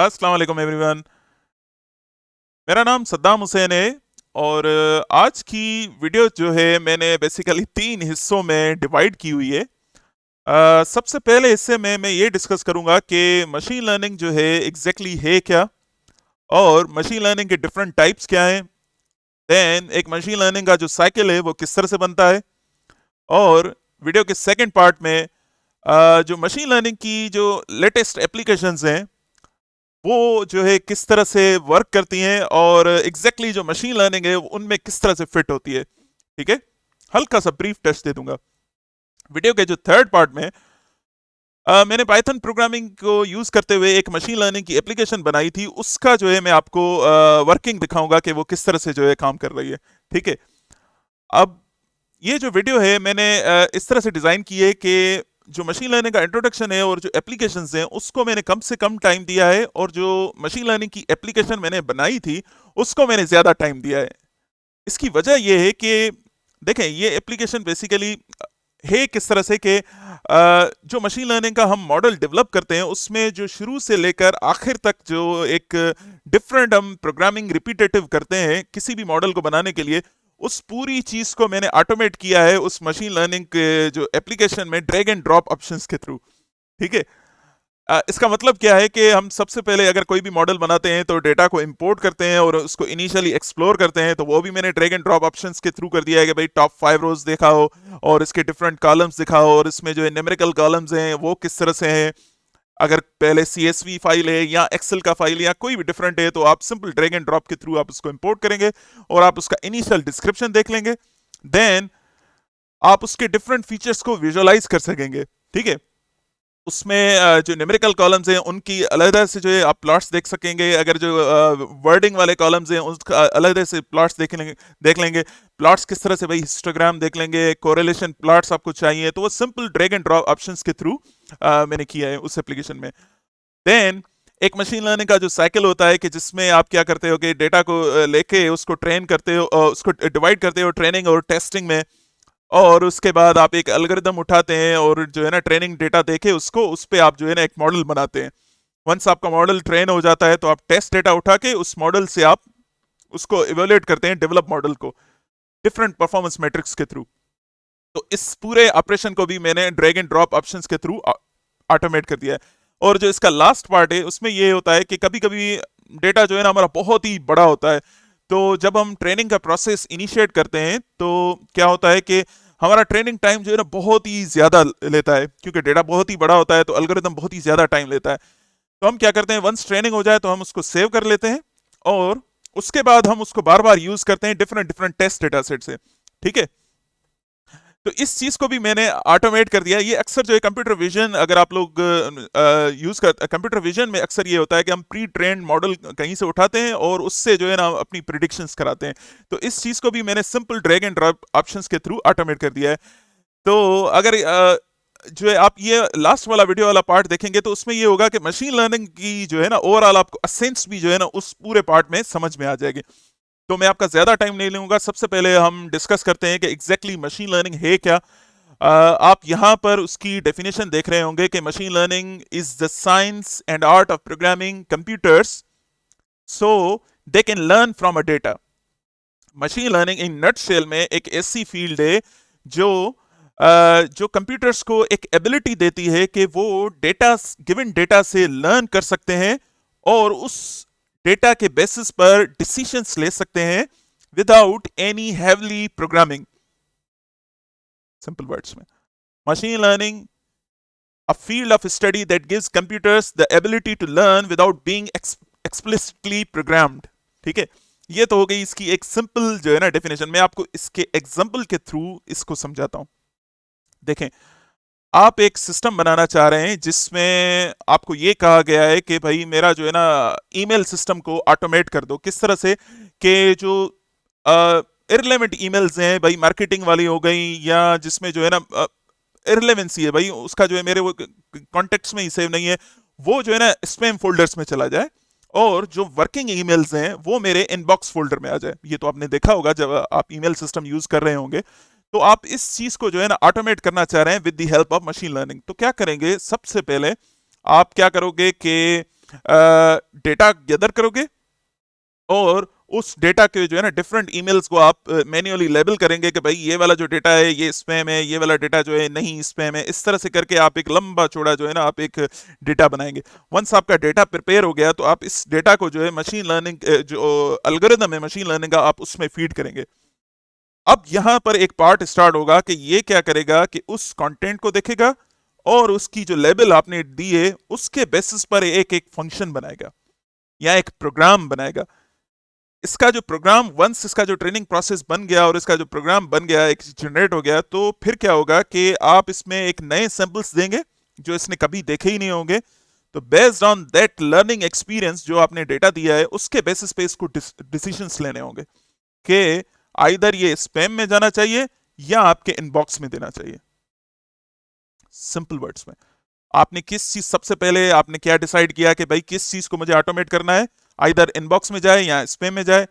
अस्सलाम वालेकुम एवरीवन। मेरा नाम सद्दाम हुसैन है और आज की वीडियो जो है मैंने बेसिकली 3 हिस्सों में डिवाइड की हुई है। सबसे पहले हिस्से में मैं ये डिस्कस करूंगा कि मशीन लर्निंग जो है एग्जैक्टली है क्या, और मशीन लर्निंग के डिफरेंट टाइप्स क्या हैं। देन एक मशीन लर्निंग का जो साइकिल है वो किस तरह से बनता है। और वीडियो के सेकंड पार्ट में जो मशीन लर्निंग की जो लेटेस्ट एप्लीकेशंस हैं वो जो है किस तरह से वर्क करती हैं, और एग्जैक्टली जो मशीन लर्निंग है उनमें किस तरह से फिट होती है। ठीक है, हल्का सा ब्रीफ टेस्ट दे दूंगा। वीडियो के जो थर्ड पार्ट में मैंने पाइथन प्रोग्रामिंग को यूज करते हुए एक मशीन लर्निंग की एप्लीकेशन बनाई थी, उसका जो है मैं आपको वर्किंग दिखाऊंगा कि वो किस तरह से जो है काम कर रही है। ठीक है, अब ये जो वीडियो है मैंने इस तरह से डिजाइन की है कि जो मशीन लर्निंग का इंट्रोडक्शन है और जो एप्लीकेशंस हैं उसको मैंने कम से कम टाइम दिया है, और जो मशीन लर्निंग की एप्लीकेशन मैंने बनाई थी उसको मैंने ज्यादा टाइम दिया है। इसकी वजह यह है कि देखें, ये एप्लीकेशन बेसिकली है किस तरह से कि जो मशीन लर्निंग का हम मॉडल डेवलप करते हैं उसमें जो शुरू से लेकर आखिर तक जो एक डिफरेंट हम प्रोग्रामिंग रिपीटेटिव करते हैं किसी भी मॉडल को बनाने के लिए, उस पूरी चीज को मैंने ऑटोमेट किया है उस मशीन लर्निंग के जो एप्लीकेशन में ड्रैग एंड ड्रॉप ऑप्शंस के थ्रू। ठीक है, इसका मतलब क्या है कि हम सबसे पहले अगर कोई भी मॉडल बनाते हैं तो डेटा को इंपोर्ट करते हैं और उसको इनिशियली एक्सप्लोर करते हैं, तो वो भी मैंने ड्रैग एंड ड्रॉप ऑप्शंस के थ्रू कर दिया है कि भाई टॉप 5 रोज दिखाओ और इसके डिफरेंट कॉलम्स दिखाओ, और इसमें जो है न्यूमेरिकल कॉलम्स हैं वो किस तरह से हैं। अगर पहले CSV फाइल है या एक्सेल का फाइल या कोई भी डिफरेंट है तो आप सिंपल ड्रैग एंड ड्रॉप के थ्रू आप उसको इंपोर्ट करेंगे और आप उसका इनिशियल डिस्क्रिप्शन देख लेंगे। देन आप उसके डिफरेंट फीचर्स को विजुअलाइज कर सकेंगे। ठीक है, उसमें जो न्यूमेरिकल कॉलम्स हैं उनकी अलग से जो है आप प्लॉट्स देख सकेंगे। अगर जो वर्डिंग वाले कॉलम्स हैं उसका अलग से प्लॉट्स देख लेंगे। प्लॉट्स किस तरह से, भाई हिस्टोग्राम देख लेंगे, कोरिलेशन प्लॉट्स आपको चाहिए तो वो simple drag and drop options के थ्रू मैंने किया है उस एप्लीकेशन में। देन एक मशीन लर्निंग का जो साइकिल होता है कि जिसमें आप क्या करते हो कि डेटा को लेके उसको ट्रेन करते हो, उसको डिवाइड करते हो ट्रेनिंग और टेस्टिंग में, और उसके बाद आप एक एल्गोरिदम उठाते हैं और जो है ना ट्रेनिंग डेटा देके उसको उस पे आप जो है ना एक मॉडल बनाते हैं। वंस आपका मॉडल ट्रेन हो जाता है तो आप टेस्ट डेटा उठा के उस मॉडल से आप उसको इवेल्युएट करते हैं, डेवलप मॉडल को डिफरेंट परफॉर्मेंस मैट्रिक्स के थ्रू। तो इस पूरे ऑपरेशन को भी मैंने ड्रैग एंड ड्रॉप ऑप्शंस के थ्रू ऑटोमेट कर दिया है। और जो इसका लास्ट पार्ट है उसमें ये होता है कि कभी कभी डेटा जो है ना हमारा बहुत ही बड़ा होता है, तो जब हम ट्रेनिंग का प्रोसेस इनिशिएट करते हैं तो क्या होता है कि हमारा ट्रेनिंग टाइम जो है ना बहुत ही ज्यादा लेता है, क्योंकि डेटा बहुत ही बड़ा होता है तो एल्गोरिदम बहुत ही ज्यादा टाइम लेता है। तो हम क्या करते हैं, वंस ट्रेनिंग हो जाए तो हम उसको सेव कर लेते हैं और उसके बाद हम उसको बार बार यूज करते हैं different different test data set से। ठीक है, तो इस चीज को भी मैंने ऑटोमेट कर दिया। ये अक्सर जो है कंप्यूटर विजन, अगर आप लोग यूज कर कंप्यूटर विजन में अक्सर ये होता है कि हम प्री ट्रेंड मॉडल कहीं से उठाते हैं और उससे जो है ना अपनी प्रिडिक्शंस कराते हैं। तो इस चीज को भी मैंने simple drag and drop options के थ्रू ऑटोमेट कर दिया है। तो अगर जो है आप ये लास्ट वाला वीडियो वाला पार्ट देखेंगे तो उसमें ये होगा कि मशीन लर्निंग की जो है ना ओवरऑल आपको असेंस भी जो है ना उस पूरे पार्ट में समझ में आ जाएगी। तो मैं आपका ज्यादा टाइम नहीं लूंगा, सबसे पहले हम डिस्कस करते हैं कि एग्जैक्टली मशीन लर्निंग है क्या। आप यहां पर उसकी डेफिनेशन देख रहे होंगे कि machine learning is the science and art of programming computers so they can learn from a data. Machine learning in nutshell में एक ऐसी फील्ड है जो जो कंप्यूटर्स को एक एबिलिटी देती है कि वो डेटा, गिवन डेटा से लर्न कर सकते हैं और उस डेटा के बेसिस पर डिसीजंस ले सकते हैं without any heavily programming. Simple words में, machine learning a field of study that gives computers the ability to learn without being explicitly programmed। ठीक है, ये तो हो गई इसकी एक सिंपल जो है ना डेफिनेशन। मैं आपको इसके एग्जांपल के थ्रू इसको समझाता हूं। देखें, आप एक सिस्टम बनाना चाह रहे हैं जिसमें आपको ये कहा गया है कि भाई मेरा जो है ना ईमेल सिस्टम को ऑटोमेट कर दो। किस तरह से कि जो इररिलेवेंट ईमेल्स हैं भाई, मार्केटिंग वाली हो गई या जिसमें जो है ना इररिलेवेंसी है भाई, उसका जो है मेरे वो कॉन्टेक्ट्स में ही सेव नहीं है, वो जो है ना स्पैम फोल्डर्स में चला जाए, और जो वर्किंग ईमेल्स हैं वो मेरे इनबॉक्स फोल्डर में आ जाए। ये तो आपने देखा होगा जब आप ईमेल सिस्टम यूज कर रहे होंगे। तो आप इस चीज को जो है ना ऑटोमेट करना चाह रहे हैं with the help of machine learning. तो क्या करेंगे, सबसे पहले आप क्या करोगे कि डेटा गैदर करोगे और उस डेटा के जो है ना डिफरेंट ईमेल्स को आप मैन्युअली लेबल करेंगे कि भाई ये वाला जो डेटा है ये स्पैम है, ये वाला डेटा जो है नहीं स्पैम है। इस तरह से करके आप एक लंबा चौड़ा जो है ना आप एक डेटा बनाएंगे। वंस आपका डेटा प्रिपेयर हो गया तो आप इस डेटा को जो है मशीन लर्निंग जो एल्गोरिदम है मशीन लर्निंग का आप उसमें फीड करेंगे। अब यहां पर एक पार्ट स्टार्ट होगा कि ये क्या करेगा कि उस कंटेंट को देखेगा और उसकी जो लेबल आपने दी है उसके बेसिस पर एक एक फंक्शन बनाएगा या एक प्रोग्राम बनाएगा। इसका जो प्रोग्राम वंस इसका जो ट्रेनिंग प्रोसेस बन गया और इसका जो प्रोग्राम बन गया एक जनरेट हो गया तो फिर क्या होगा कि आप इसमें एक नए सैंपल्स देंगे जो इसने कभी देखे ही नहीं होंगे। तो based on that learning experience जो आपने डेटा दिया है उसके बेसिस पे इसको डिसीजंस लेने होंगे कि आइदर ये स्पैम में जाना चाहिए या आपके इनबॉक्स में देना चाहिए। सिंपल वर्ड्स में आपने किस चीज सबसे पहले आपने क्या डिसाइड किया कि भाई किस चीज को मुझे ऑटोमेट करना है, आइदर इनबॉक्स में जाए या स्पैम में जाए।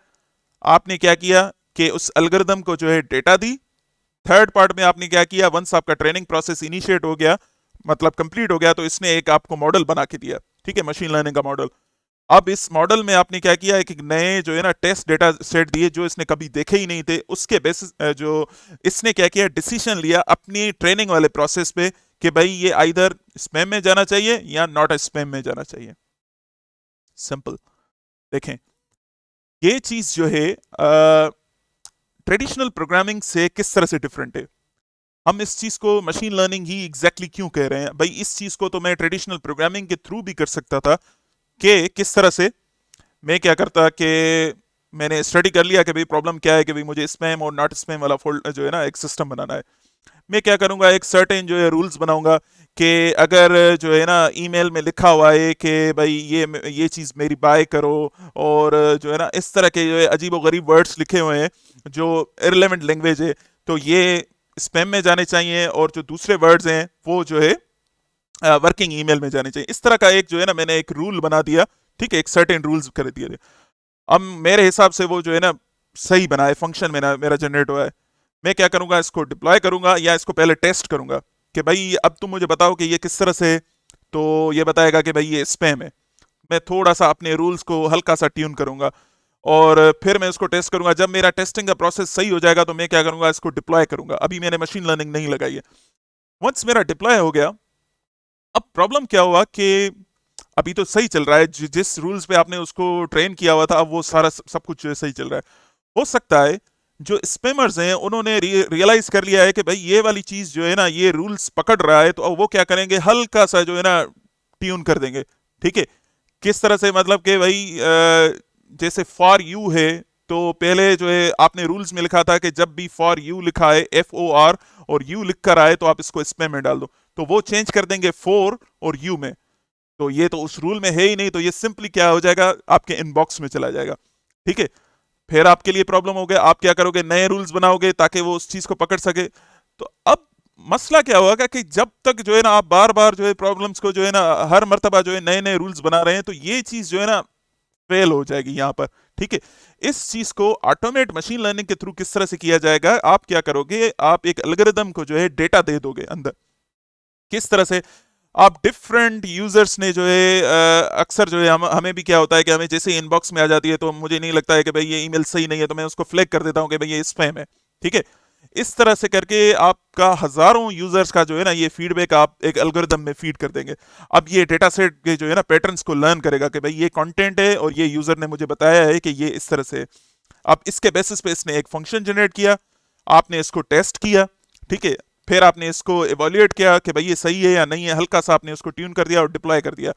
आपने क्या किया कि उस एल्गोरिदम को जो है डेटा दी। थर्ड पार्ट में आपने क्या किया, वंस आपका ट्रेनिंग प्रोसेस इनिशिएट हो गया मतलब कंप्लीट हो गया तो इसने एक आपको मॉडल बना के दिया, ठीक है, मशीन लर्निंग का मॉडल। अब इस मॉडल में आपने क्या किया, एक नए जो है ना टेस्ट डेटा सेट दिए जो इसने कभी देखे ही नहीं थे। उसके बेसिस जो इसने क्या किया डिसीजन लिया अपनी ट्रेनिंग वाले प्रोसेस पे कि भाई ये आइदर स्पैम में जाना चाहिए या नॉट स्पैम में जाना चाहिए। सिंपल। देखें ये चीज जो है ट्रेडिशनल प्रोग्रामिंग से किस तरह से डिफरेंट है। हम इस चीज को मशीन लर्निंग ही एग्जैक्टली क्यों कह रहे हैं भाई, इस चीज को तो मैं ट्रेडिशनल प्रोग्रामिंग के थ्रू भी कर सकता था कि किस तरह से मैं क्या करता कि मैंने स्टडी कर लिया कि भाई प्रॉब्लम क्या है कि भाई मुझे स्पैम और नॉट स्पैम वाला फोल्ड जो है ना एक सिस्टम बनाना है। मैं क्या करूंगा एक सर्टेन जो है रूल्स बनाऊंगा कि अगर जो है ना ईमेल में लिखा हुआ है कि भाई ये चीज़ मेरी बाय करो और जो है ना इस तरह के जो है अजीब गरीब वर्ड्स लिखे हुए हैं जो इररिलेवेंट लैंग्वेज है तो ये स्पैम में जाने चाहिए और जो दूसरे वर्ड्स हैं वो जो है वर्किंग ईमेल में जाने चाहिए। इस तरह का एक जो है ना मैंने एक रूल बना दिया, ठीक है, एक सर्टेन रूल्स कर दिए थे। अब मेरे हिसाब से वो जो है ना सही बना है, फंक्शन में ना मेरा जनरेट हुआ है। मैं क्या करूंगा इसको डिप्लॉय करूंगा या इसको पहले टेस्ट करूंगा कि भाई अब तुम मुझे बताओ कि ये किस तरह से, तो ये बताएगा कि भाई ये स्पैम है। मैं थोड़ा सा अपने रूल्स को हल्का सा ट्यून करूंगा और फिर मैं उसको टेस्ट करूंगा। जब मेरा टेस्टिंग का प्रोसेस सही हो जाएगा तो मैं क्या करूंगा इसको डिप्लॉय करूंगा। अभी मैंने मशीन लर्निंग नहीं लगाई है। वंस मेरा डिप्लॉय हो गया, अब प्रॉब्लम क्या हुआ कि अभी तो सही चल रहा है, जिस रूल्स पे आपने उसको ट्रेन किया हुआ था अब वो सारा सब कुछ सही चल रहा है। हो सकता है जो स्पैमर्स हैं उन्होंने रियलाइज कर लिया है कि भाई ये वाली चीज जो है ना ये रूल्स पकड़ रहा है, तो अब वो क्या करेंगे हल्का सा जो है ना ट्यून कर देंगे, ठीक है। किस तरह से, मतलब कि भाई जैसे फॉर यू है तो पहले जो है आपने रूल्स में लिखा था कि जब भी फॉर यू लिखा है FOR और यू लिख कर आए तो आप इसको स्पैम में डाल दो, तो वो चेंज कर देंगे फोर और यू में। तो ये तो उस रूल में है ही नहीं, तो ये सिंपली क्या हो जाएगा आपके इनबॉक्स में चला जाएगा, ठीक है। फिर आपके लिए प्रॉब्लम हो गया, आप क्या करोगे नए रूल्स बनाओगे ताकि वो उस चीज को पकड़ सके। तो अब मसला क्या होगा कि जब तक जो है ना आप बार बार जो है प्रॉब्लम्स को जो है ना हर मर्तबा जो है नए नए रूल्स बना रहे हैं तो ये चीज जो है ना फेल हो जाएगी यहाँ पर, ठीक है। इस चीज को ऑटोमेट मशीन लर्निंग के थ्रू किस तरह से किया जाएगा, आप क्या करोगे, आप एक एल्गोरिदम को जो है डेटा दे दोगे अंदर। किस तरह से, आप डिफरेंट यूजर्स ने जो है अक्सर जो है हमें भी क्या होता है कि हमें जैसे इनबॉक्स में आ जाती है तो मुझे नहीं लगता है कि भाई ये ईमेल सही नहीं है तो मैं उसको फ्लैग कर देता हूं कि भाई ये स्पैम है, ठीक है। इस तरह से करके आपका हजारों यूजर्स का जो है ना ये फीडबैक आप एक एल्गोरिदम में फीड कर देंगे। अब ये डेटा सेट के जो है ना पैटर्न्स को लर्न करेगा कि भाई ये कंटेंट है और ये यूजर ने मुझे बताया है कि ये इस तरह से। अब इसके बेसिस पे इसने एक फंक्शन जनरेट किया, आपने इसको टेस्ट किया, ठीक है। फिर आपने इसको इवोल्यूएट किया कि भाई ये सही है या नहीं है, हल्का सा आपने उसको ट्यून कर दिया और डिप्लॉय कर दिया।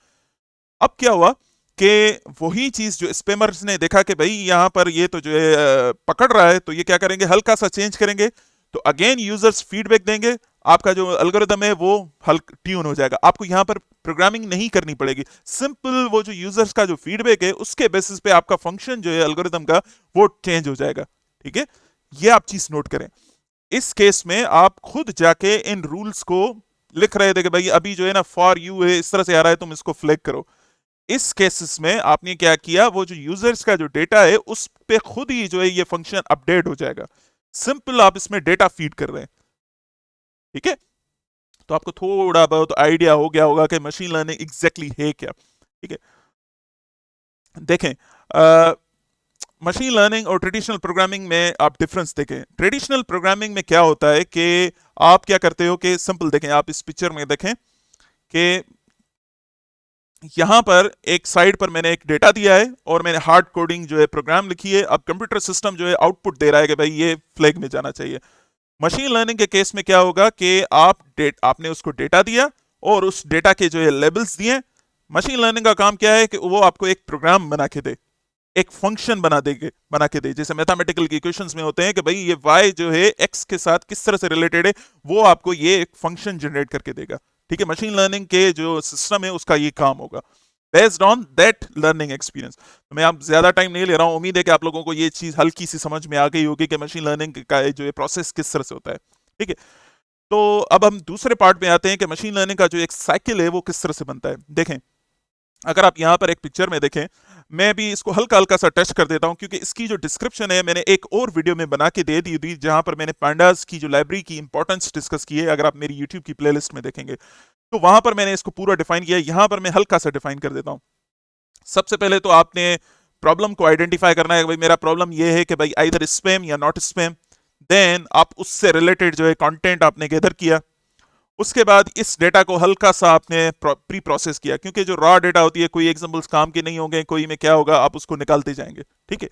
अब क्या हुआ कि वही चीज जो स्पैमर्स ने देखा कि भाई यहाँ पर ये तो जो है पकड़ रहा है, तो ये क्या करेंगे हल्का सा चेंज करेंगे, तो अगेन यूजर्स फीडबैक देंगे, आपका जो एल्गोरिदम है वो हल्का ट्यून हो जाएगा। आपको यहाँ पर प्रोग्रामिंग नहीं करनी पड़ेगी, सिंपल वो जो यूजर्स का जो फीडबैक है उसके बेसिस पे आपका फंक्शन जो है एल्गोरिदम का वो चेंज हो जाएगा, ठीक है। ये आप चीज नोट करें। इस केस में आप खुद जाके इन रूल्स को लिख रहे थे कि भाई अभी जो है ना फॉर यू है इस तरह से आ रहा है तुम इसको फ्लैग करो। इस केसेस में आपने क्या किया, वो जो यूजर्स का जो डेटा है उस पे खुद ही जो है ये फंक्शन अपडेट हो जाएगा। सिंपल आप इसमें डेटा फीड कर रहे हैं, ठीक है। तो आपको थोड़ा बहुत आइडिया हो गया होगा कि मशीन लर्निंग एग्जैक्टली है क्या, ठीक है। देखें, मशीन लर्निंग और ट्रेडिशनल प्रोग्रामिंग में आप डिफरेंस देखें। ट्रेडिशनल प्रोग्रामिंग में क्या होता है कि आप क्या करते हो कि सिंपल देखें, आप इस पिक्चर में देखें कि यहां पर एक साइड पर मैंने एक डेटा दिया है और मैंने हार्ड कोडिंग जो है प्रोग्राम लिखी है। अब कंप्यूटर सिस्टम जो है आउटपुट दे रहा है कि भाई ये फ्लैग में जाना चाहिए। मशीन लर्निंग के केस में क्या होगा कि आपने उसको डेटा दिया और उस डेटा के जो है लेबल्स दिए। मशीन लर्निंग का काम क्या है कि वो आपको एक प्रोग्राम बना के दे, एक फंक्शन बना के दे, जैसे मैथमेटिकल की इक्वेशंस में होते हैं कि भाई ये y जो है x के साथ किस तरह से रिलेटेड है, वो आपको ये एक फंक्शन जनरेट करके देगा। ठीक है, मशीन लर्निंग के जो सिस्टम है उसका ये काम होगा based on that learning experience. तो मैं आप ज्यादा टाइम नहीं ले रहा हूं, उम्मीद है कि आप लोगों को ये चीज हल्की सी समझ में आ गई होगी कि मशीन लर्निंग का जो है प्रोसेस किस तरह से होता है। ठीक है, तो अब हम दूसरे पार्ट में आते हैं कि मशीन लर्निंग का जो एक साइकिल है वो किस तरह से बनता है। देखें, अगर आप यहां पर एक पिक्चर में देखें, मैं भी इसको हल्का हल्का सा टच कर देता हूं क्योंकि इसकी जो डिस्क्रिप्शन है मैंने एक और वीडियो में बना के दे दी थी, जहां पर मैंने पांडास की जो लाइब्रेरी की इंपॉर्टेंस डिस्कस की है। अगर आप मेरी यूट्यूब की प्लेलिस्ट में देखेंगे तो वहां पर मैंने इसको पूरा डिफाइन किया है। यहां पर मैं हल्का सा डिफाइन कर देता हूं। सबसे पहले तो आपने प्रॉब्लम को आइडेंटिफाई करना है, भाई मेरा प्रॉब्लम ये है कि भाई आइदर स्पैम या नॉट स्पैम। देन आप उससे रिलेटेड जो है कंटेंट आपने गैदर किया। उसके बाद इस डेटा को हल्का सा आपने प्री प्रोसेस किया, क्योंकि जो रॉ डेटा होती है कोई एग्जांपल्स काम के नहीं होंगे, कोई में क्या होगा आप उसको निकालते जाएंगे। ठीक है,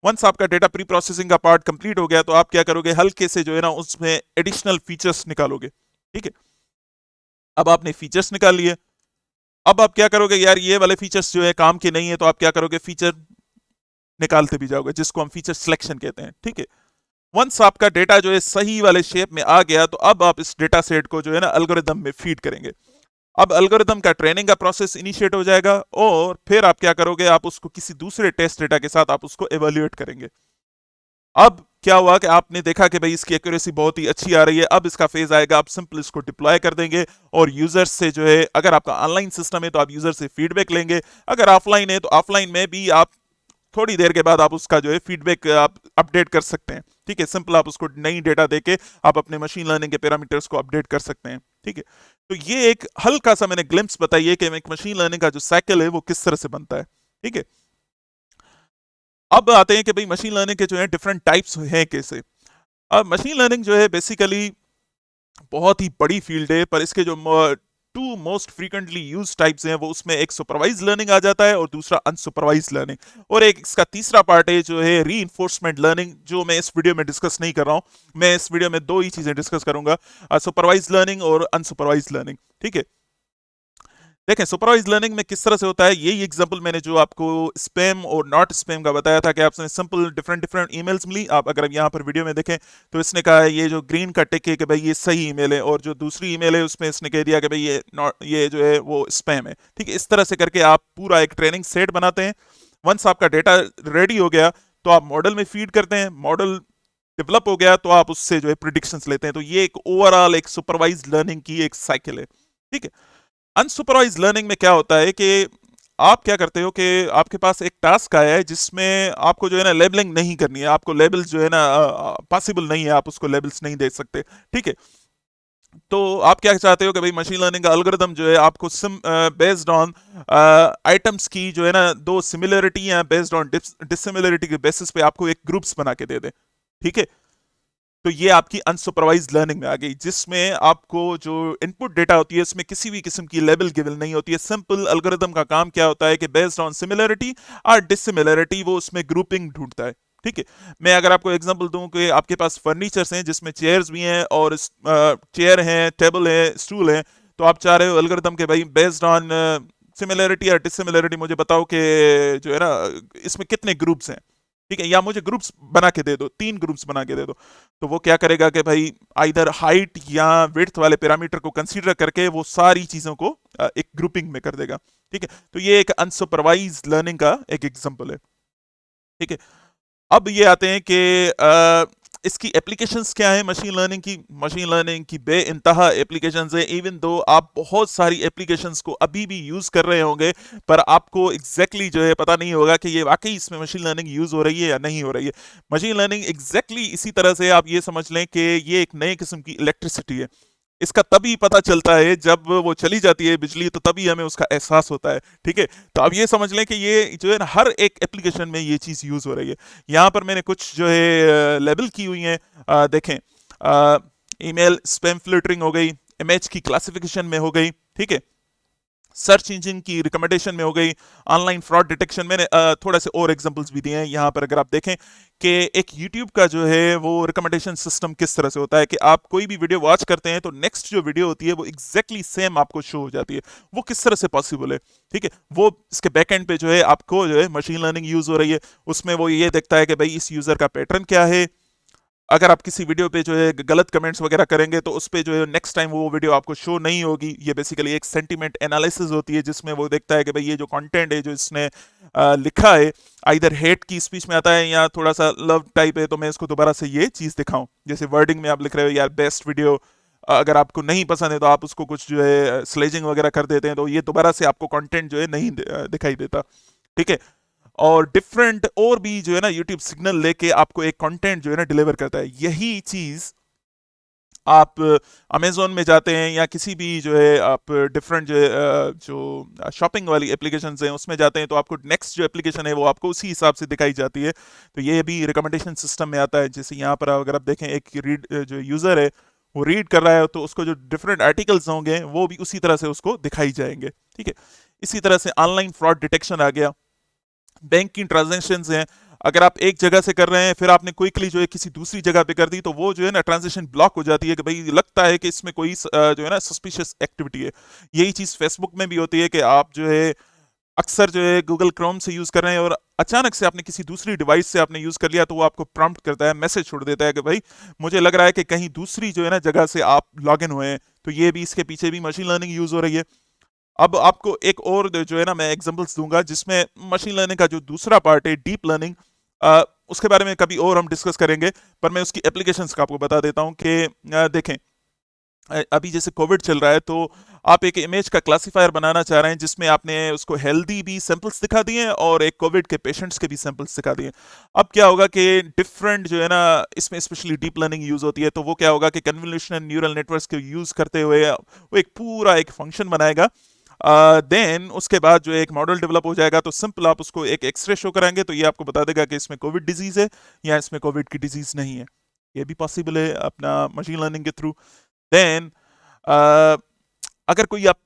वंस आपका डेटा प्री प्रोसेसिंग का पार्ट कंप्लीट हो गया तो आप क्या करोगे, हल्के से जो है ना उसमें एडिशनल फीचर्स निकालोगे। ठीक है, अब आपने फीचर्स निकाल लिए। अब आप क्या करोगे, यार ये वाले फीचर्स जो है काम के नहीं है, तो आप क्या करोगे, फीचर निकालते भी जाओगे, जिसको हम फीचर सिलेक्शन कहते हैं। ठीक है, वंस आपका डेटा जो है सही वाले शेप में आ गया तो अब आप इस डेटा सेट को जो है ना एल्गोरिदम में फीड करेंगे। अब एल्गोरिदम का ट्रेनिंग का प्रोसेस इनिशिएट हो जाएगा और फिर आप क्या करोगे, आप उसको किसी दूसरे टेस्ट डेटा के साथ आप उसको एवेल्युएट करेंगे। अब क्या हुआ कि आपने देखा कि भाई इसकी एक्यूरेसी बहुत ही अच्छी आ रही है। अब इसका फेज आएगा, आप सिंपल इसको डिप्लॉय कर देंगे और यूजर्स से जो है, अगर आपका ऑनलाइन सिस्टम है तो आप यूजर से फीडबैक लेंगे, अगर ऑफलाइन है तो ऑफलाइन में भी आप थोड़ी देर के बाद आप उसका जो है फीडबैक आप अपडेट कर सकते हैं। ठीक है, सिंपल आप उसको नई डेटा देके आप अपने मशीन लर्निंग के पैरामीटर्स को अपडेट कर सकते हैं। ठीक है, तो ये एक हल्का सा मैंने ग्लिम्स बताई है कि एक मशीन लर्निंग का जो साइकिल है वो किस तरह से बनता है। ठीक है, अब आते हैं कि भाई मशीन लर्निंग के जो है डिफरेंट टाइप्स हैं कैसे। अब मशीन लर्निंग जो है बेसिकली बहुत ही बड़ी फील्ड है, पर इसके जो two most frequently use types हैं वो, उसमें एक सुपरवाइज लर्निंग आ जाता है और दूसरा अनसुपरवाइज लर्निंग, और एक इसका तीसरा पार्ट है जो है रीइंफोर्समेंट लर्निंग, जो मैं इस वीडियो में डिस्कस नहीं कर रहा हूं। मैं इस वीडियो में दो ही चीजें डिस्कस करूंगा, सुपरवाइज लर्निंग और अनसुपरवाइज लर्निंग। ठीक है, देखें सुपरवाइज लर्निंग में किस तरह से होता है, यही एग्जांपल मैंने जो आपको स्पैम और नॉट स्पैम का बताया था कि आपने सिंपल डिफरेंट डिफरेंट ईमेल्स मिली। आप अगर आप यहाँ पर वीडियो में देखें तो इसने कहा है ये जो ग्रीन का टिक है कि भाई ये सही ईमेल है, और जो दूसरी ईमेल है उसमें इसने कह दिया कि भाई ये जो है वो स्पैम है। ठीक है, इस तरह से करके आप पूरा एक ट्रेनिंग सेट बनाते हैं। वंस आपका डेटा रेडी हो गया तो आप मॉडल में फीड करते हैं, मॉडल डेवलप हो गया तो आप उससे जो है प्रिडिक्शंस लेते हैं। तो ये एक ओवरऑल एक सुपरवाइज लर्निंग की एक साइकिल है। ठीक है, अनसुपरवाइज लर्निंग में क्या होता है कि आप क्या करते हो कि आपके पास एक टास्क आया है जिसमें आपको जो है ना लेबलिंग नहीं करनी है, आपको लेबल्स जो है ना पॉसिबल नहीं है, आप उसको लेबल्स नहीं दे सकते। ठीक है, तो आप क्या चाहते हो कि भाई मशीन लर्निंग का एल्गोरिदम जो है आपको बेस्ड ऑन आइटम्स की जो है ना दो सिमिलरिटी या बेस्ड ऑन डिसिमिलरिटी के बेसिस पे आपको एक ग्रुप्स बना के दे दे। ठीक है, तो ये आपकी अनसुपरवाइज लर्निंग में आ गई, जिसमें आपको जो इनपुट डेटा होती है उसमें किसी भी किस्म की लेबल गिवन नहीं होती है। सिंपल एल्गोरिदम का काम क्या होता है कि बेस्ड ऑन सिमिलरिटी और डिसिमिलरिटी वो उसमें ग्रुपिंग ढूंढता है। ठीक है, मैं अगर आपको एग्जांपल दूं कि आपके पास फर्नीचर्स हैं जिसमें चेयर्स भी हैं और चेयर हैं, टेबल है, स्टूल है, तो आप चाह रहे हो एल्गोरिदम के भाई बेस्ड ऑन सिमिलरिटी या डिसिमिलरिटी मुझे बताओ कि जो है ना इसमें कितने ग्रुप्स हैं। ठीक है, या मुझे ग्रुप्स बना के दे दो, 3 ग्रुप्स बना के दे दो। तो वो क्या करेगा कि भाई आइदर हाइट या विड्थ वाले पैरामीटर को कंसीडर करके वो सारी चीजों को एक ग्रुपिंग में कर देगा। ठीक है, तो ये एक अनसुपरवाइज लर्निंग का एक एग्जांपल है। ठीक है, अब ये आते हैं कि इसकी एप्लीकेशंस क्या है मशीन लर्निंग की। मशीन लर्निंग की बे इंतहा एप्लीकेशंस है, इवन दो आप बहुत सारी एप्लीकेशंस को अभी भी यूज कर रहे होंगे, पर आपको एग्जैक्टली जो है पता नहीं होगा कि ये वाकई इसमें मशीन लर्निंग यूज हो रही है या नहीं हो रही है। मशीन लर्निंग एग्जैक्टली इसी तरह से आप ये समझ लें कि ये एक नए किस्म की इलेक्ट्रिसिटी है। इसका तभी पता चलता है जब वो चली जाती है बिजली, तो तभी हमें उसका एहसास होता है। ठीक है, तो अब ये समझ लें कि ये जो है ना हर एक एप्लीकेशन में ये चीज़ यूज़ हो रही है। यहाँ पर मैंने कुछ जो है लेबल की हुई हैं, देखें, ईमेल स्पैम फिल्टरिंग हो गई, इमेज की क्लासिफिकेशन में हो गई, ठीक है, सर्च इंजन की रिकमेंडेशन में हो गई, ऑनलाइन फ्रॉड डिटेक्शन। मैंने थोड़ा से और एग्जांपल्स भी दिए हैं यहाँ पर। अगर आप देखें कि एक यूट्यूब का जो है वो रिकमेंडेशन सिस्टम किस तरह से होता है कि आप कोई भी वीडियो वॉच करते हैं तो नेक्स्ट जो वीडियो होती है वो एग्जैक्टली सेम आपको शो हो जाती है। वो किस तरह से पॉसिबल है? ठीक है, वो इसके बैक एंड पे जो है आपको जो है मशीन लर्निंग यूज हो रही है। उसमें वो ये देखता है कि भाई इस यूजर का पैटर्न क्या है। अगर आप किसी वीडियो पे जो है गलत कमेंट्स वगैरह करेंगे तो उस पे जो है नेक्स्ट टाइम वो वीडियो आपको शो नहीं होगी। ये बेसिकली एक सेंटीमेंट एनालिसिस होती है जिसमें वो देखता है कि भाई ये जो कंटेंट है जो इसने लिखा है, आइदर हेट की स्पीच में आता है या थोड़ा सा लव टाइप है, तो मैं इसको दोबारा से ये चीज़ दिखाऊं। जैसे वर्डिंग में आप लिख रहे हो यार बेस्ट वीडियो, अगर आपको नहीं पसंद है तो आप उसको कुछ जो है स्लेजिंग वगैरह कर देते हैं, तो ये दोबारा से आपको कंटेंट जो है नहीं दिखाई देता। ठीक है, और डिफरेंट और भी जो है ना यूट्यूब सिग्नल लेके आपको एक कंटेंट जो है ना डिलीवर करता है। यही चीज आप अमेजोन में जाते हैं या किसी भी जो है आप डिफरेंट जो जो शॉपिंग वाली एप्लीकेशन हैं उसमें जाते हैं, तो आपको नेक्स्ट जो एप्लीकेशन है वो आपको उसी हिसाब से दिखाई जाती है। तो ये भी रिकमेंडेशन सिस्टम में आता है। जैसे यहाँ पर अगर आप देखें एक रीड जो यूजर है वो रीड कर रहा है, तो उसको जो डिफरेंट आर्टिकल्स होंगे वो भी उसी तरह से उसको दिखाई जाएंगे। ठीक है, इसी तरह से ऑनलाइन फ्रॉड डिटेक्शन आ गया। बैंक की ट्रांजेक्शन हैं, अगर आप एक जगह से कर रहे हैं फिर आपने क्विकली जो है किसी दूसरी जगह पे कर दी, तो वो जो है ना ट्रांजेक्शन ब्लॉक हो जाती है कि भाई लगता है कि इसमें कोई जो है ना सस्पिशियस एक्टिविटी है। यही चीज फेसबुक में भी होती है कि आप जो है अक्सर जो है गूगल क्रोम से यूज कर रहे हैं और अचानक से आपने किसी दूसरी डिवाइस से आपने यूज कर लिया, तो वो आपको प्रॉम्प्ट करता है, मैसेज छोड़ देता है कि भाई मुझे लग रहा है कि कहीं दूसरी जो है ना जगह से आप लॉग इन हुए हैं। तो ये भी इसके पीछे भी मशीन लर्निंग यूज हो रही है। अब आपको एक और जो है ना मैं एग्जांपल्स दूंगा जिसमें मशीन लर्निंग का जो दूसरा पार्ट है डीप लर्निंग, उसके बारे में कभी और हम डिस्कस करेंगे। पर मैं उसकी एप्लीकेशंस का आपको बता देता हूं कि देखें, अभी जैसे कोविड चल रहा है, तो आप एक इमेज का क्लासिफायर बनाना चाह रहे हैं जिसमें आपने उसको हेल्दी भी सैंपल्स दिखा दिए हैं और एक कोविड के पेशेंट्स के भी सैंपल्स दिखा दिए। अब क्या होगा कि डिफरेंट जो है ना इसमें स्पेशली डीप लर्निंग यूज होती है, तो वो क्या होगा कि कन्वोल्यूशनल न्यूरल नेटवर्क्स को यूज करते हुए वो एक पूरा एक फंक्शन बनाएगा। देन उसके बाद जो एक मॉडल डेवलप हो जाएगा, तो सिंपल आप उसको एक एक्सरे शो कराएंगे तो ये आपको बता देगा कि इसमें कोविड डिजीज है या इसमें कोविड की डिजीज नहीं है। ये भी पॉसिबल है अपना मशीन लर्निंग के थ्रू। देन अगर कोई आप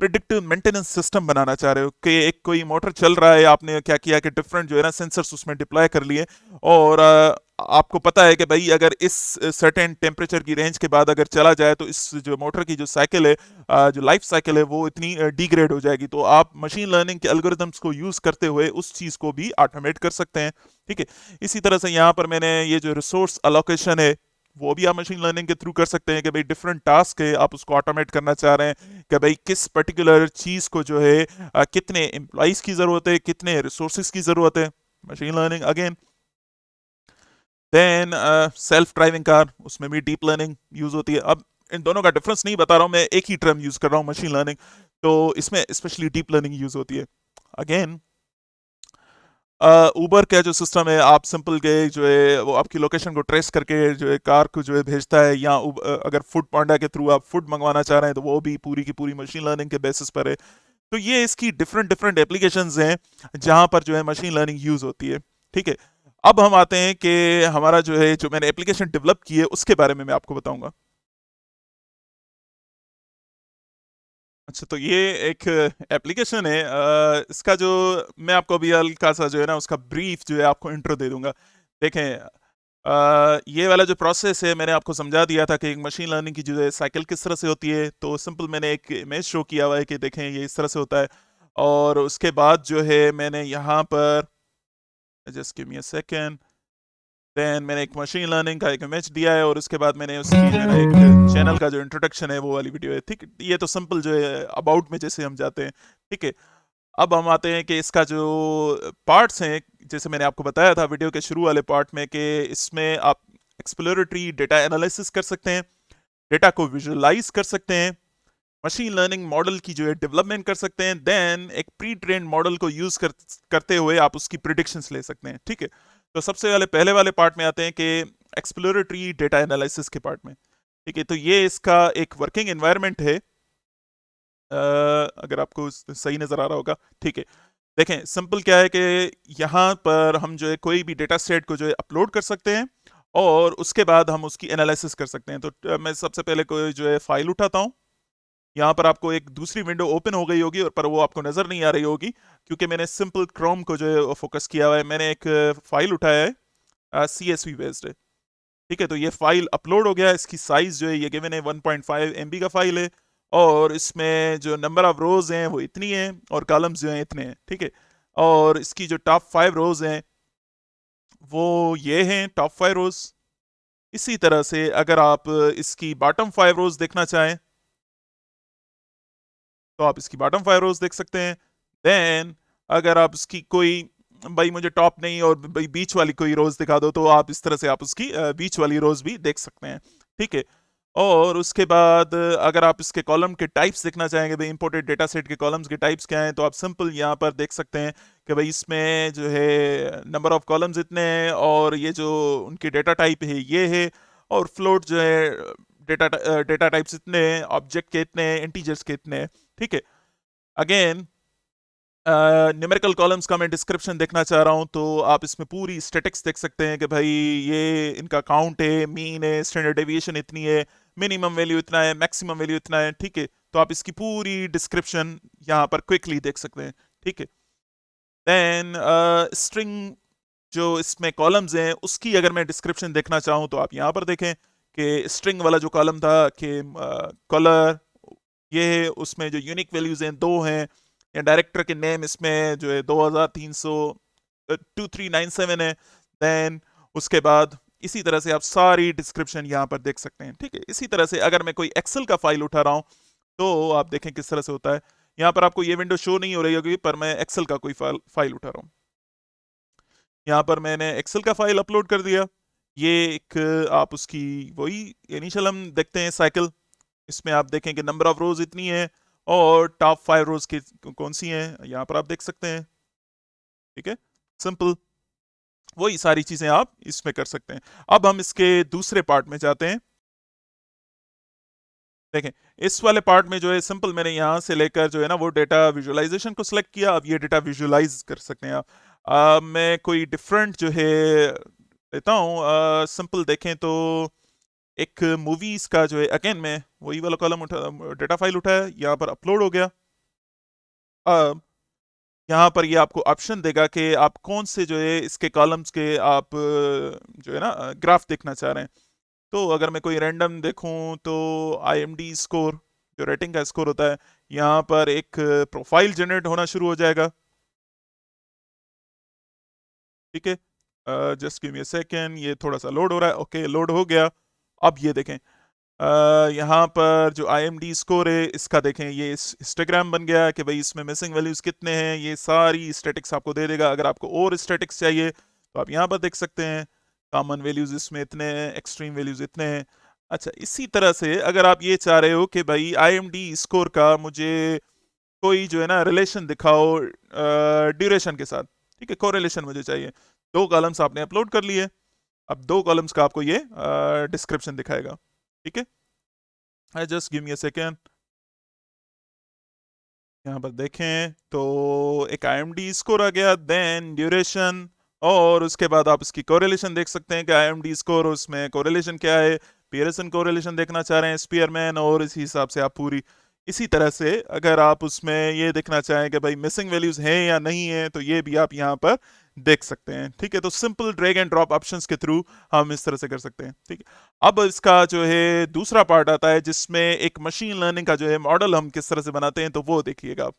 प्रिडिक्टिव मेंटेनेंस सिस्टम बनाना चाह रहे हो कि एक कोई मोटर चल रहा है, आपने क्या किया कि डिफरेंट जो है ना सेंसर्स उसमें डिप्लॉय कर लिए, और आपको पता है कि भाई अगर इस सर्टेन टेम्परेचर की रेंज के बाद अगर चला जाए तो इस जो मोटर की जो साइकिल है, जो लाइफ साइकिल है वो इतनी डिग्रेड हो जाएगी। तो आप मशीन लर्निंग के एल्गोरिथम्स को यूज करते हुए उस चीज को भी ऑटोमेट कर सकते हैं। ठीक है, इसी तरह से यहाँ पर मैंने ये जो रिसोर्स अलोकेशन है वो भी आप मशीन लर्निंग के थ्रू कर सकते हैं कि भाई डिफरेंट टास्क है आप उसको ऑटोमेट करना चाह रहे हैं कि भाई किस पर्टिकुलर चीज को जो है कितने एम्प्लॉइज की जरूरत है, कितने रिसोर्सेज की जरूरत है, machine learning again. Then self driving car, उसमें भी डीप लर्निंग यूज होती है। अब इन दोनों का डिफरेंस नहीं बता रहा हूं मैं, एक ही टर्म यूज कर रहा हूं मशीन लर्निंग, तो इसमें स्पेशली डीप लर्निंग यूज होती है। अगेन उबर का जो सिस्टम है, आप सिंपल के जो है वो आपकी लोकेशन को ट्रेस करके जो है कार को जो है भेजता है, या अगर फूड पांडा के थ्रू आप फूड मंगवाना चाह रहे हैं तो वो भी पूरी की पूरी मशीन लर्निंग के बेसिस पर है। तो ये इसकी डिफरेंट डिफरेंट एप्लीकेशंस हैं जहां पर जो है मशीन लर्निंग यूज होती है। ठीक है, अब हम आते हैं कि हमारा जो है जो मैंने एप्लीकेशन डेवलप की है उसके बारे में मैं आपको बताऊंगा। अच्छा, तो ये एक एप्लीकेशन है, इसका जो मैं आपको अभी हल्का सा जो है ना उसका ब्रीफ जो है आपको इंट्रो दे दूंगा। देखें, ये वाला जो प्रोसेस है मैंने आपको समझा दिया था कि एक मशीन लर्निंग की जो है साइकिल किस तरह से होती है। तो सिंपल मैंने एक इमेज शो किया हुआ है कि देखें ये इस तरह से होता है, और उसके बाद जो है मैंने यहाँ पर just give me a second, then मैंने एक मशीन लर्निंग का एक इमेज दिया है और उसके बाद मैंने उसकी जो है ना एक चैनल का जो इंट्रोडक्शन है वो वाली वीडियो है। ठीक, ये तो सिंपल जो है अबाउट में जैसे हम जाते हैं। ठीक है, अब हम आते हैं कि इसका जो पार्ट्स हैं, जैसे मैंने आपको बताया था वीडियो के शुरू वाले पार्ट में कि इसमें आप एक्सप्लोरेटरी डेटा एनालिसिस कर सकते हैं, डेटा को विजुअलाइज कर सकते हैं, मशीन लर्निंग मॉडल की जो है डेवलपमेंट कर सकते हैं, देन एक प्री ट्रेन मॉडल को यूज करते हुए आप उसकी प्रिडिक्शंस ले सकते हैं। ठीक है, तो सबसे पहले वाले पार्ट में आते हैं कि एक्सप्लोरेटरी डेटा एनालिसिस के पार्ट में। ठीक है, तो ये इसका एक वर्किंग एनवायरनमेंट है। अगर आपको सही नज़र आ रहा होगा, ठीक है। देखें सिंपल क्या है कि यहाँ पर हम जो है कोई भी डेटा सेट को जो है अपलोड कर सकते हैं और उसके बाद हम उसकी एनालिसिस कर सकते हैं। तो मैं सबसे पहले कोई जो है फाइल उठाता हूँ। यहाँ पर आपको एक दूसरी विंडो ओपन हो गई होगी और पर वो आपको नज़र नहीं आ रही होगी क्योंकि मैंने सिंपल क्रोम को जो है फोकस किया हुआ है। मैंने एक फाइल उठाया है, CSV बेस्ड है। ठीक है, तो ये फाइल अपलोड हो गया। इसकी साइज जो है ये गिवन है 1.5 MB का फाइल है और इसमें जो नंबर ऑफ रोज हैं वो इतनी है और कॉलम्स जो हैं इतने हैं। ठीक है, और इसकी जो टॉप 5 रोज हैं वो ये हैं टॉप 5 रोज। इसी तरह से अगर आप इसकी बॉटम 5 रोज देखना चाहें तो आप इसकी बॉटम 5 रोज देख सकते हैं। देन अगर आप इसकी कोई भाई मुझे टॉप नहीं और भाई बीच वाली कोई रोज दिखा दो तो आप इस तरह से आप उसकी बीच वाली रोज भी देख सकते हैं। ठीक है, और उसके बाद अगर आप इसके कॉलम के टाइप्स देखना चाहेंगे, भाई इंपोर्टेड डेटा सेट के कॉलम्स के टाइप्स क्या हैं, तो आप सिंपल यहाँ पर देख सकते हैं कि भाई इसमें जो है नंबर ऑफ कॉलम्स इतने हैं और ये जो उनकी डेटा टाइप है ये है और फ्लोट जो है डेटा टाइप्स इतने हैं, ऑब्जेक्ट के इतने हैं, इंटीजर्स के इतने हैं। ठीक है, अगेन न्यूमेरिकल कॉलम्स का मैं डिस्क्रिप्शन देखना चाह रहा हूँ तो आप इसमें पूरी स्टैटिक्स देख सकते हैं कि भाई ये इनका काउंट है, मीन है, स्टैंडर्ड डेविएशन इतनी है, मिनिमम वैल्यू इतना है, मैक्सिमम वैल्यू इतना है। ठीक है, तो आप इसकी पूरी डिस्क्रिप्शन यहाँ पर क्विकली देख सकते हैं। ठीक है, देन स्ट्रिंग जो इसमें कॉलम्स हैं उसकी अगर मैं डिस्क्रिप्शन देखना चाहूँ तो आप यहाँ पर देखें कि स्ट्रिंग वाला जो कॉलम था कि कलर ये है, उसमें जो यूनिक वैल्यूज हैं 2 हैं, या डायरेक्टर के नेम इसमें जो है 2397 है। देन उसके बाद इसी तरह से आप सारी डिस्क्रिप्शन यहाँ पर देख सकते हैं। ठीक है, इसी तरह से अगर मैं कोई एक्सेल का फाइल उठा रहा हूँ तो आप देखें किस तरह से होता है। यहाँ पर आपको ये विंडो शो नहीं हो रही होगी पर मैं एक्सेल का कोई फाइल उठा रहा हूँ। यहाँ पर मैंने एक्सेल का फाइल अपलोड कर दिया। ये एक आप उसकी वही इनिशियल हम देखते हैं साइकिल। इसमें आप देखें कि नंबर ऑफ रोज इतनी है और टॉप 5 रोज की कौन सी हैं यहाँ पर आप देख सकते हैं। ठीक है, सिंपल वही सारी चीजें आप इसमें कर सकते हैं। अब हम इसके दूसरे पार्ट में जाते हैं। देखें इस वाले पार्ट में जो है सिंपल मैंने यहाँ से लेकर जो है ना वो डेटा विजुअलाइजेशन को सिलेक्ट किया। अब ये डेटा विजुअलाइज कर सकते हैं आप। मैं कोई डिफरेंट जो है लेता हूँ। सिंपल देखें तो एक मूवीज का जो है अगेन मैं वही वाला कॉलम उठा डेटा फाइल उठाया, यहाँ पर अपलोड हो गया। अब यहाँ पर ये आपको ऑप्शन देगा कि आप कौन से जो है इसके कॉलम्स के आप जो है ना ग्राफ देखना चाह रहे हैं। तो अगर मैं कोई रैंडम देखूं तो IMD स्कोर जो रेटिंग का स्कोर होता है, यहाँ पर एक प्रोफाइल जनरेट होना शुरू हो जाएगा। ठीक है, just give me a second, ये थोड़ा सा लोड हो रहा है। ओके, लोड हो गया। अब ये देखें यहाँ पर जो IMD स्कोर है इसका देखें, ये हिस्टोग्राम बन गया कि भाई इसमें मिसिंग वैल्यूज कितने हैं। ये सारी स्टैटिक्स आपको दे देगा। अगर आपको और स्टैटिक्स चाहिए तो आप यहाँ पर देख सकते हैं, कॉमन वैल्यूज इसमें इतने हैं, एक्सट्रीम वैल्यूज इतने हैं। अच्छा, इसी तरह से अगर आप ये चाह रहे हो कि भाई IMD स्कोर का मुझे कोई जो है ना रिलेशन दिखाओ ड्यूरेशन के साथ, ठीक है, कोरिलेशन मुझे चाहिए। 2 कॉलम्स आपने अपलोड कर लिए। अब 2 कॉलम्स का आपको ये डिस्क्रिप्शन दिखाएगा। ठीक है, just give me a second. यहाँ पर देखें तो एक IMD स्कोर आ गया, देन ड्यूरेशन, और उसके बाद आप इसकी कोरिलेशन देख सकते हैं कि IMD स्कोर उसमें कोरिलेशन क्या है। पियर्सन कोरिलेशन देखना चाह रहे हैं, स्पीयरमैन, और इसी हिसाब से आप पूरी इसी तरह से अगर आप उसमें ये देखना चाहें कि भाई मिसिंग वैल्यूज हैं या नहीं है तो ये भी आप यहाँ पर देख सकते हैं। ठीक है, तो simple drag and drop options के थ्रू हम इस तरह से कर सकते हैं। ठीक है, अब इसका जो है दूसरा पार्ट आता है जिसमें एक मशीन लर्निंग का जो है मॉडल हम किस तरह से बनाते हैं, तो वो देखिएगा आप।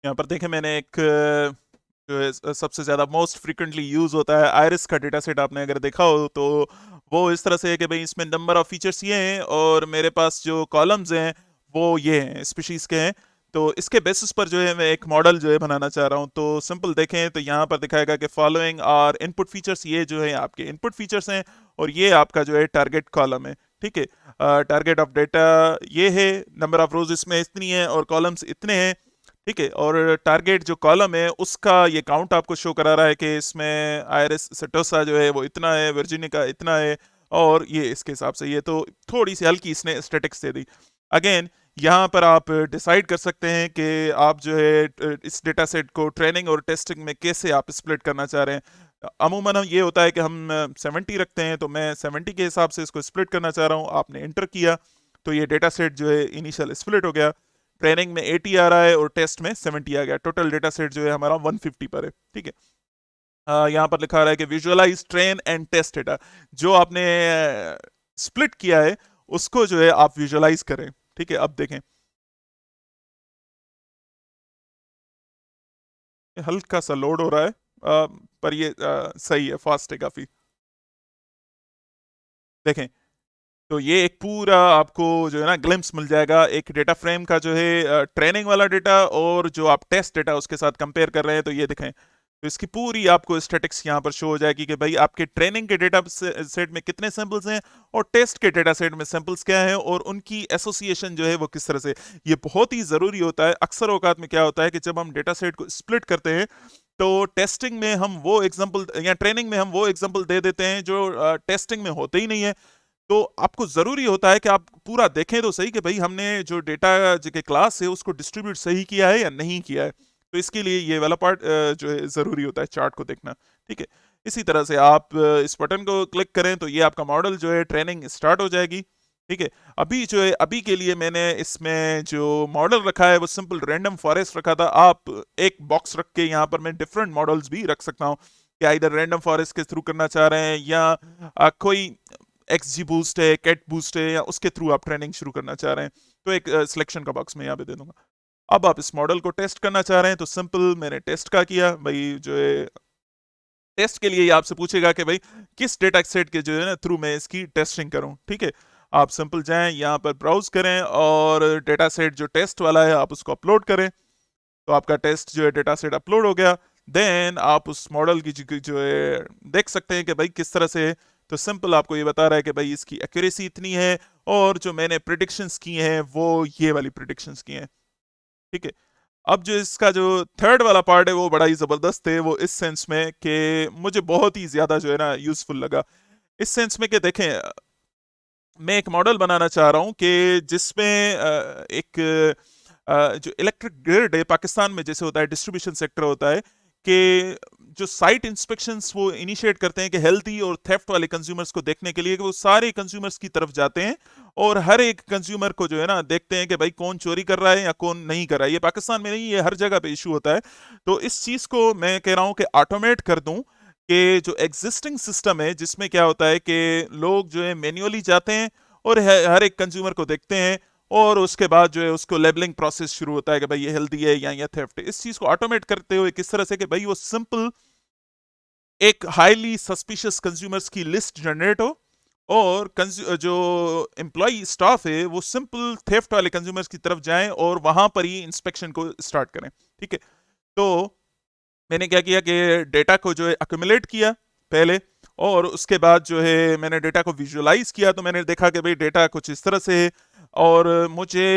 यहाँ पर देखें मैंने एक जो है सबसे ज्यादा मोस्ट फ्रीक्वेंटली यूज होता है आयरिस का डेटा सेट आपने अगर देखा हो तो वो इस तरह से है कि भाई इसमें नंबर ऑफ फीचर्स ये हैं और मेरे पास जो कॉलम्स हैं वो ये हैं, स्पीशीज के हैं। तो इसके बेसिस पर जो है मैं एक मॉडल जो है बनाना चाह रहा हूँ। तो सिंपल देखें तो यहाँ पर दिखाएगा कि फॉलोइंग आर इनपुट फीचर्स, ये जो है आपके इनपुट फीचर्स हैं और ये आपका जो है टारगेट कॉलम है। ठीक है, टारगेट ऑफ डेटा ये है, नंबर ऑफ रोज इसमें इतनी है और कॉलम्स इतने हैं। ठीक है, और टारगेट जो कॉलम है उसका ये काउंट आपको शो करा रहा है कि इसमें आयरिस सेटोसा जो है वो इतना है, वर्जिनी का इतना है, और ये इसके हिसाब से, ये तो थोड़ी सी हल्की इसने स्टैटिक्स दे दी। अगेन यहाँ पर आप डिसाइड कर सकते हैं कि आप जो है इस डेटा सेट को ट्रेनिंग और टेस्टिंग में कैसे आप स्प्लिट करना चाह रहे हैं। अमूमन हम ये होता है कि हम 70 रखते हैं, तो मैं 70 के हिसाब से इसको स्प्लिट करना चाह रहा हूँ। आपने इंटर किया तो ये डेटा सेट जो है इनिशियल स्प्लिट हो गया, ट्रेनिंग में 80 आ रहा है और टेस्ट में 70 आ गया, टोटल डेटा सेट जो है हमारा 150 पर है। ठीक है, यहाँ पर लिखा रहा है कि visualise train and test data, जो आपने स्प्लिट किया है उसको जो है आप विजुअलाइज करें। ठीक है, अब देखें हल्का सा लोड हो रहा है, पर ये सही है, फास्ट है काफी। देखें तो ये एक पूरा आपको जो है ना ग्लिम्स मिल जाएगा एक डेटा फ्रेम का, जो है ट्रेनिंग वाला डेटा और जो आप टेस्ट डेटा उसके साथ कंपेयर कर रहे हैं। तो ये देखें, तो इसकी पूरी आपको स्टैटिक्स यहाँ पर शो हो जाएगी कि भाई आपके ट्रेनिंग के डेटा सेट में कितने सैंपल्स हैं और टेस्ट के डेटा सेट में सैंपल्स क्या हैं और उनकी एसोसिएशन जो है वो किस तरह से। ये बहुत ही ज़रूरी होता है। अक्सर औकात में क्या होता है कि जब हम डेटा सेट को स्प्लिट करते हैं तो टेस्टिंग में हम वो एग्जांपल या ट्रेनिंग में हम वो एग्जांपल दे देते हैं जो टेस्टिंग में होते ही नहीं है। तो आपको जरूरी होता है कि आप पूरा देखें तो सही कि भाई हमने जो डेटा के क्लास है उसको डिस्ट्रीब्यूट सही किया है या नहीं किया है। तो इसके लिए ये वाला पार्ट जो है जरूरी होता है चार्ट को देखना। ठीक है, इसी तरह से आप इस बटन को क्लिक करें तो ये आपका मॉडल जो है ट्रेनिंग स्टार्ट हो जाएगी। ठीक है, अभी जो है अभी के लिए मैंने इसमें जो मॉडल रखा है वो सिंपल रैंडम फॉरेस्ट रखा था। आप एक बॉक्स रख के यहाँ पर मैं डिफरेंट मॉडल्स भी रख सकता हूँ कि इधर रैंडम फॉरेस्ट के थ्रू करना चाह रहे हैं या कोई एक्सजी बूस्ट है, कैट बूस्ट है, या उसके थ्रू आप ट्रेनिंग शुरू करना चाह रहे हैं। तो एक सिलेक्शन का बॉक्स मैं यहाँ पे दे दूंगा। अब आप इस मॉडल को टेस्ट करना चाह रहे हैं तो सिंपल मैंने टेस्ट का किया भाई। जो है टेस्ट के लिए ये आपसे पूछेगा कि भाई किस डेटा सेट के जो है ना थ्रू मैं इसकी टेस्टिंग करूं। ठीक है, आप सिंपल जाएं यहाँ पर ब्राउज करें और डेटा सेट जो टेस्ट वाला है आप उसको अपलोड करें। तो आपका टेस्ट जो है डेटा सेट अपलोड हो गया। देन आप उस मॉडल की जो है देख सकते हैं कि भाई किस तरह से है। तो सिंपल आपको ये बता रहा है कि भाई इसकी एक्यूरेसी इतनी है और जो मैंने प्रिडिक्शंस की हैं वो ये वाली प्रिडिक्शंस की हैं। ठीक है, अब जो इसका जो थर्ड वाला पार्ट है वो बड़ा ही जबरदस्त है, वो इस सेंस में कि मुझे बहुत ही ज्यादा जो है ना यूजफुल लगा। इस सेंस में कि देखें मैं एक मॉडल बनाना चाह रहा हूँ कि जिसमें एक जो इलेक्ट्रिक ग्रिड है पाकिस्तान में जैसे होता है डिस्ट्रीब्यूशन सेक्टर होता है कि जो साइट इंस्पेक्शंस वो इनिशिएट करते हैं कि हेल्थी और थेफ्ट वाले कंज्यूमर्स को देखने के लिए कि वो सारे कंज्यूमर्स की तरफ जाते हैं और हर एक कंज्यूमर को जो है ना देखते हैं कि भाई कौन चोरी कर रहा है या कौन नहीं कर रहा है। ये पाकिस्तान में नहीं, ये हर जगह पे इशू होता है। तो इस चीज को मैं कह रहा हूँ कि ऑटोमेट कर दूं कि जो एग्जिस्टिंग सिस्टम है जिसमें क्या होता है कि लोग जो है मैन्युअली जाते हैं और हर एक कंज्यूमर को देखते हैं और उसके बाद जो है उसको लेबलिंग प्रोसेस शुरू होता है कि भाई ये हेल्दी है या ये थेफ्ट है। इस चीज को ऑटोमेट करते हुए किस तरह से कि भाई वो सिंपल एक हाईली सस्पिशियस कंज्यूमर्स की लिस्ट जनरेट हो और जो एम्प्लॉय स्टाफ है वो सिंपल थेफ्ट वाले कंज्यूमर्स की तरफ जाएं और वहां पर ही इंस्पेक्शन को स्टार्ट करें। ठीक है, तो मैंने क्या किया कि डेटा को जो है अक्यूमुलेट किया पहले और उसके बाद जो है मैंने डेटा को विजुअलाइज किया। तो मैंने देखा कि भाई डेटा कुछ इस तरह से है और मुझे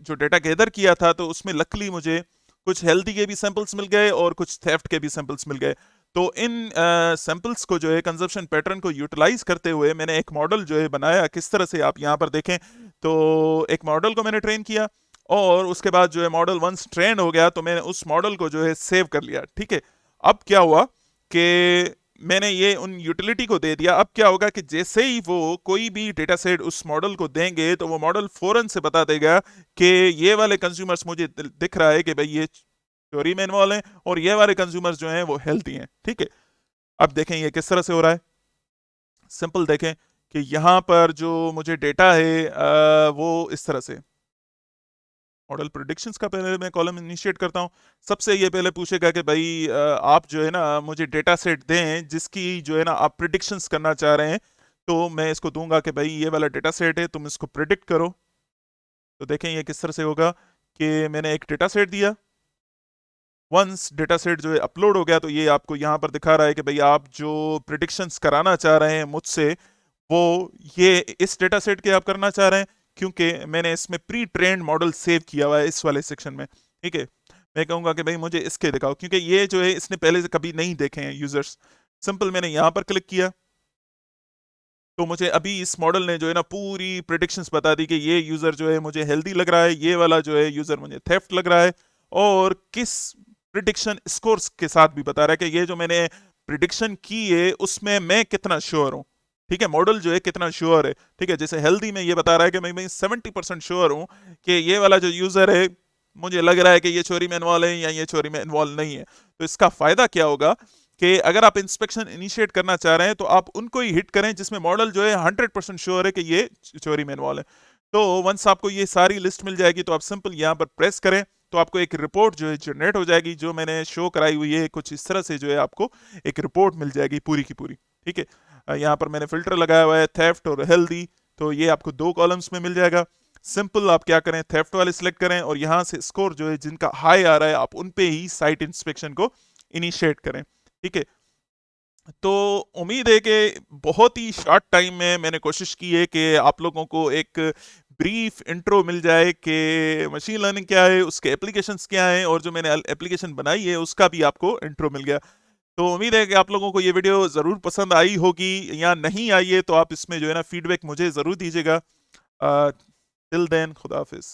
जो डेटा गैदर किया था तो उसमें लकली मुझे कुछ हेल्दी के भी सैंपल्स मिल गए और कुछ थेफ्ट के भी सैंपल्स मिल गए। तो इन सैंपल्स को जो है कंजप्शन पैटर्न को यूटिलाइज करते हुए मैंने एक मॉडल जो है बनाया। किस तरह से आप यहाँ पर देखें तो एक मॉडल को मैंने ट्रेन किया और उसके बाद जो है मॉडल वंस ट्रेन हो गया तो मैंने उस मॉडल को जो है सेव कर लिया। ठीक है, अब क्या हुआ कि मैंने ये उन यूटिलिटी को दे दिया। अब क्या होगा कि जैसे ही वो कोई भी डेटा सेट उस मॉडल को देंगे तो वो मॉडल फौरन से बता देगा कि ये वाले कंज्यूमर्स मुझे दिख रहा है कि भाई ये चोरी में इन्वॉल्व हैं और ये वाले कंज्यूमर्स जो हैं वो हेल्थी हैं। ठीक है, अब देखें ये किस तरह से हो रहा है। सिंपल देखें कि यहाँ पर जो मुझे डेटा है वो इस तरह से मॉडल प्रिडिक्शंस का पहले मैं कॉलम इनिशिएट करता हूँ। सबसे ये पहले पूछेगा कि भाई आप जो है ना मुझे डेटा सेट दें जिसकी जो है ना आप प्रिडिक्शंस करना चाह रहे हैं। तो मैं इसको दूंगा कि भाई ये वाला डेटा सेट है तुम इसको प्रिडिक्ट करो। तो देखें ये किस तरह से होगा कि मैंने एक डेटा सेट दिया। वंस डेटा सेट जो है अपलोड हो गया तो ये आपको यहाँ पर दिखा रहा है कि भाई आप जो प्रिडिक्शंस कराना चाह रहे हैं मुझसे वो ये इस डेटा सेट के आप करना चाह रहे हैं क्योंकि मैंने इसमें प्री ट्रेंड मॉडल सेव किया हुआ है इस वाले सेक्शन में। ठीक है, मैं कहूँगा कि भाई मुझे इसके दिखाओ क्योंकि ये जो है इसने पहले से कभी नहीं देखे हैं यूजर्स। सिंपल मैंने यहाँ पर क्लिक किया तो मुझे अभी इस मॉडल ने जो है ना पूरी प्रिडिक्शंस बता दी कि ये यूजर जो है मुझे हेल्दी लग रहा है, ये वाला जो है यूजर मुझे थेफ्ट लग रहा है, और किस प्रिडिक्शन स्कोर्स के साथ भी बता रहा है कि ये जो मैंने प्रिडिक्शन की है उसमें मैं कितना श्योर हूँ। ठीक है, मॉडल जो है कितना श्योर है। ठीक है, जैसे हेल्दी में ये बता रहा है कि मैं 70% श्योर हूँ कि ये वाला जो यूजर है मुझे लग रहा है कि ये चोरी में इन्वॉल्व है या ये चोरी में इन्वॉल्व नहीं है। तो इसका फायदा क्या होगा कि अगर आप इंस्पेक्शन इनिशिएट करना चाह रहे हैं तो आप उनको ही हिट करें जिसमें मॉडल जो है 100% श्योर है कि ये चोरी में इन्वॉल्व है। तो वंस आपको ये सारी लिस्ट मिल जाएगी तो आप सिंपल यहाँ पर प्रेस करें तो आपको एक रिपोर्ट जो है जनरेट हो जाएगी, जो मैंने शो कराई हुई है कुछ इस तरह से जो है आपको एक रिपोर्ट मिल जाएगी पूरी की पूरी। ठीक है, यहाँ पर मैंने फिल्टर लगाया हुआ है थेफ्ट और हेल्दी, तो ये आपको 2 कॉलम्स में मिल जाएगा। सिंपल आप क्या करें, थेफ्ट वाले सिलेक्ट करें और यहाँ से स्कोर जो है जिनका हाई आ रहा है आप उन पे ही साइट इंस्पेक्शन को इनिशिएट करें। ठीक है, तो उम्मीद है कि बहुत ही शॉर्ट टाइम में मैंने कोशिश की है कि आप लोगों को एक ब्रीफ इंट्रो मिल जाए कि मशीन लर्निंग क्या है, उसके एप्लीकेशंस क्या हैं, और जो मैंने एप्लीकेशन बनाई है उसका भी आपको इंट्रो मिल गया। तो उम्मीद है कि आप लोगों को ये वीडियो ज़रूर पसंद आई होगी, या नहीं आई है तो आप इसमें जो है ना फीडबैक मुझे ज़रूर दीजिएगा। टिल देन खुदा हाफिज़।